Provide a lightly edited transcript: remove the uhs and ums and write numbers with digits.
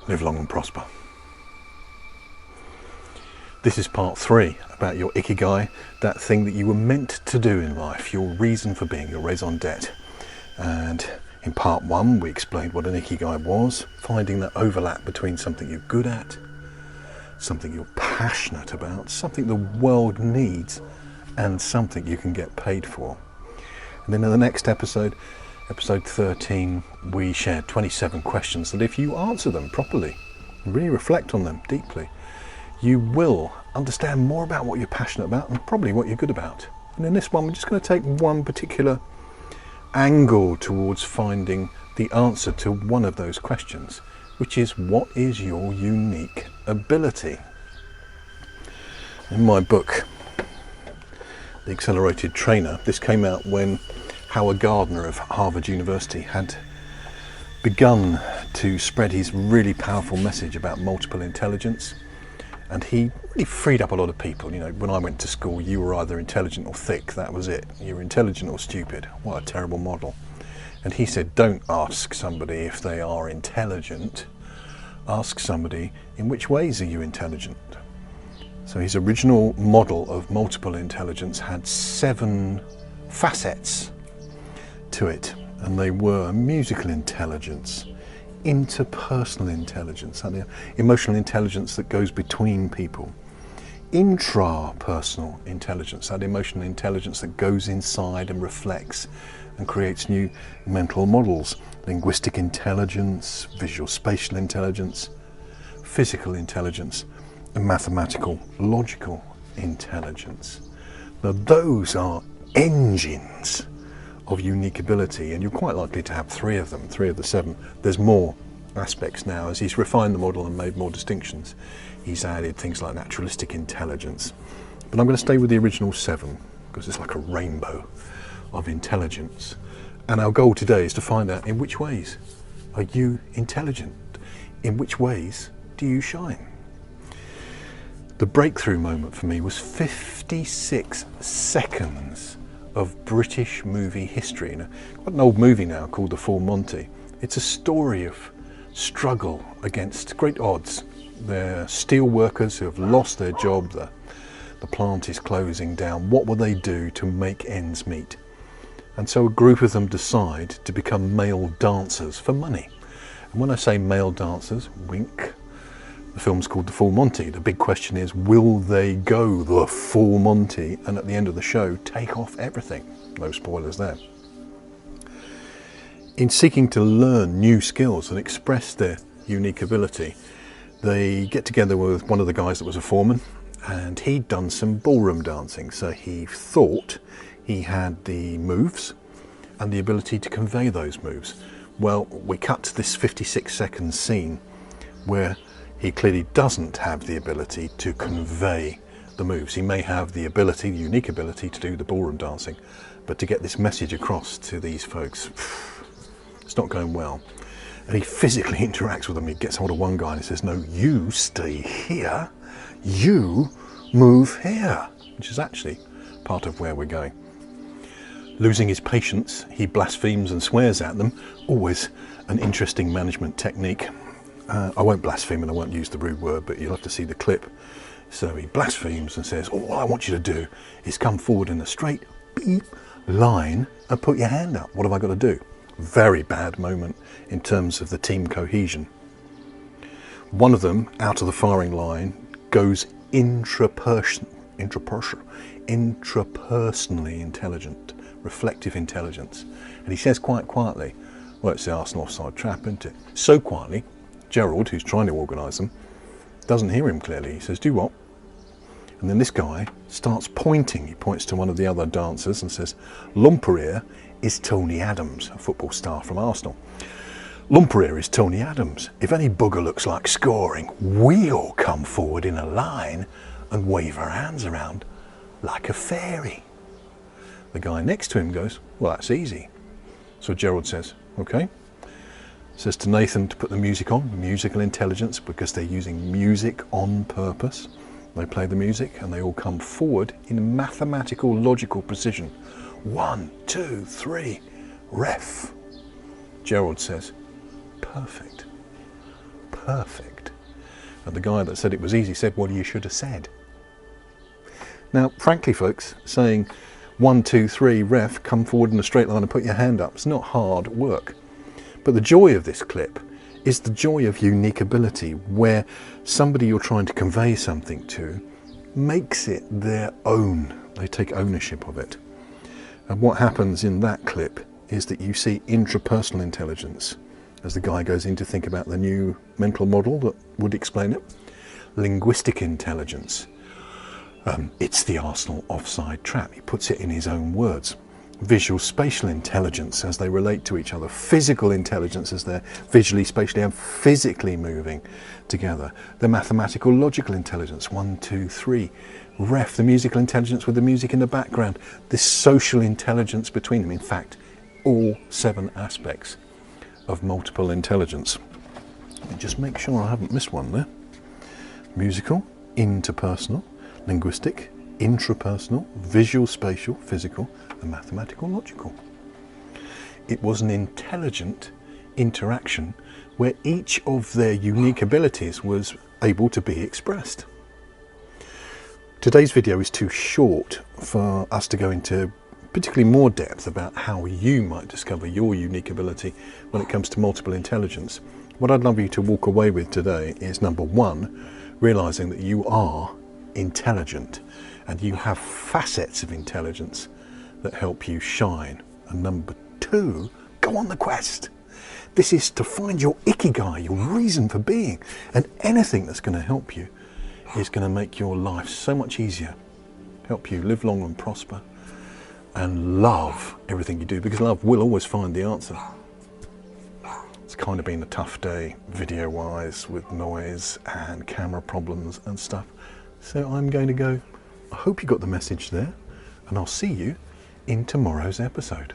live long and prosper. This is part 3 about your ikigai, that thing that you were meant to do in life, your reason for being, your raison d'etre. And in part 1 we explained what an ikigai was, finding that overlap between something you're good at, something you're passionate about, something the world needs, and something you can get paid for. And then in the next episode, episode 13, we shared 27 questions that if you answer them properly, really reflect on them deeply, you will understand more about what you're passionate about and probably what you're good about. And in this one, we're just going to take one particular angle towards finding the answer to one of those questions, which is, what is your unique ability? In my book, The Accelerated Trainer, this came out when Howard Gardner of Harvard University had begun to spread his really powerful message about multiple intelligence, and he really freed up a lot of people. You know, when I went to school, you were either intelligent or thick, that was it. You were intelligent or stupid. What a terrible model. And he said, don't ask somebody if they are intelligent, ask somebody, in which ways are you intelligent? So his original model of multiple intelligence had 7 facets to it, and they were musical intelligence, interpersonal intelligence, and emotional intelligence that goes between people, intrapersonal intelligence, that emotional intelligence that goes inside and reflects and creates new mental models, linguistic intelligence, visual spatial intelligence, physical intelligence, and mathematical logical intelligence. Now those are engines of unique ability, and you're quite likely to have 3 of them, 3 of the 7. There's more aspects now. As he's refined the model and made more distinctions, he's added things like naturalistic intelligence. But I'm going to stay with the original 7 because it's like a rainbow of intelligence. And our goal today is to find out, in which ways are you intelligent? In which ways do you shine? The breakthrough moment for me was 56 seconds of British movie history. Now, quite an old movie now called The Full Monty. It's a story of struggle against great odds. They're steel workers who have lost their job. The plant is closing down. What will they do to make ends meet? And so a group of them decide to become male dancers for money. And when I say male dancers, wink, the film's called The Full Monty. The big question is, will they go the full Monty and at the end of the show take off everything? No spoilers there. In seeking to learn new skills and express their unique ability, they get together with one of the guys that was a foreman, and he'd done some ballroom dancing, so he thought he had the moves and the ability to convey those moves. Well, we cut to this 56-second scene where he clearly doesn't have the ability to convey the moves. He may have the ability, the unique ability to do the ballroom dancing, but to get this message across to these folks, it's not going well. And he physically interacts with them. He gets hold of one guy and he says, no, you stay here, you move here, which is actually part of where we're going. Losing his patience, he blasphemes and swears at them, always an interesting management technique. I won't blaspheme and I won't use the rude word, but you'll have to see the clip. So he blasphemes and says, all I want you to do is come forward in a straight beep line and put your hand up. What have I got to do? Very bad moment in terms of the team cohesion. One of them, out of the firing line, goes intrapersonally intelligent, reflective intelligence. And he says quite quietly, well, it's the Arsenal offside trap, isn't it? So quietly, Gerald, who's trying to organise them, doesn't hear him clearly. He says, do what? And then this guy starts pointing. He points to one of the other dancers and says, Lumpereer is Tony Adams, a football star from Arsenal. Lumpereer is Tony Adams. If any bugger looks like scoring, we'll come forward in a line and wave our hands around like a fairy. The guy next to him goes, well, that's easy. So Gerald says, okay. Says to Nathan to put the music on, musical intelligence, because they're using music on purpose. They play the music and they all come forward in mathematical, logical precision. 1, 2, 3, ref. Gerald says, perfect. perfect. And the guy that said it was easy said, well, you should have said. Now, frankly, folks, saying 1, 2, 3, ref, come forward in a straight line and put your hand up, it's not hard work. But the joy of this clip is the joy of unique ability, where somebody you're trying to convey something to makes it their own. They take ownership of it. And what happens in that clip is that you see intrapersonal intelligence, as the guy goes in to think about the new mental model that would explain it. Linguistic intelligence. It's the Arsenal offside trap. He puts it in his own words. Visual spatial intelligence as they relate to each other. Physical intelligence as they're visually, spatially and physically moving together. The mathematical logical intelligence, 1, 2, 3. Ref, the musical intelligence with the music in the background. This social intelligence between them. In fact, all 7 aspects of multiple intelligence. Let me just make sure I haven't missed one there. Musical, interpersonal, linguistic, intrapersonal, visual, spatial, physical, and mathematical, logical. It was an intelligent interaction where each of their unique abilities was able to be expressed. Today's video is too short for us to go into particularly more depth about how you might discover your unique ability when it comes to multiple intelligence. What I'd love you to walk away with today is, number 1, realizing that you are intelligent and you have facets of intelligence that help you shine. And number 2, go on the quest. This is to find your ikigai, your reason for being, and anything that's going to help you is going to make your life so much easier, help you live long and prosper and love everything you do, because love will always find the answer. It's kind of been a tough day video wise with noise and camera problems and stuff, so I'm going to go. I hope you got the message there, and I'll see you in tomorrow's episode.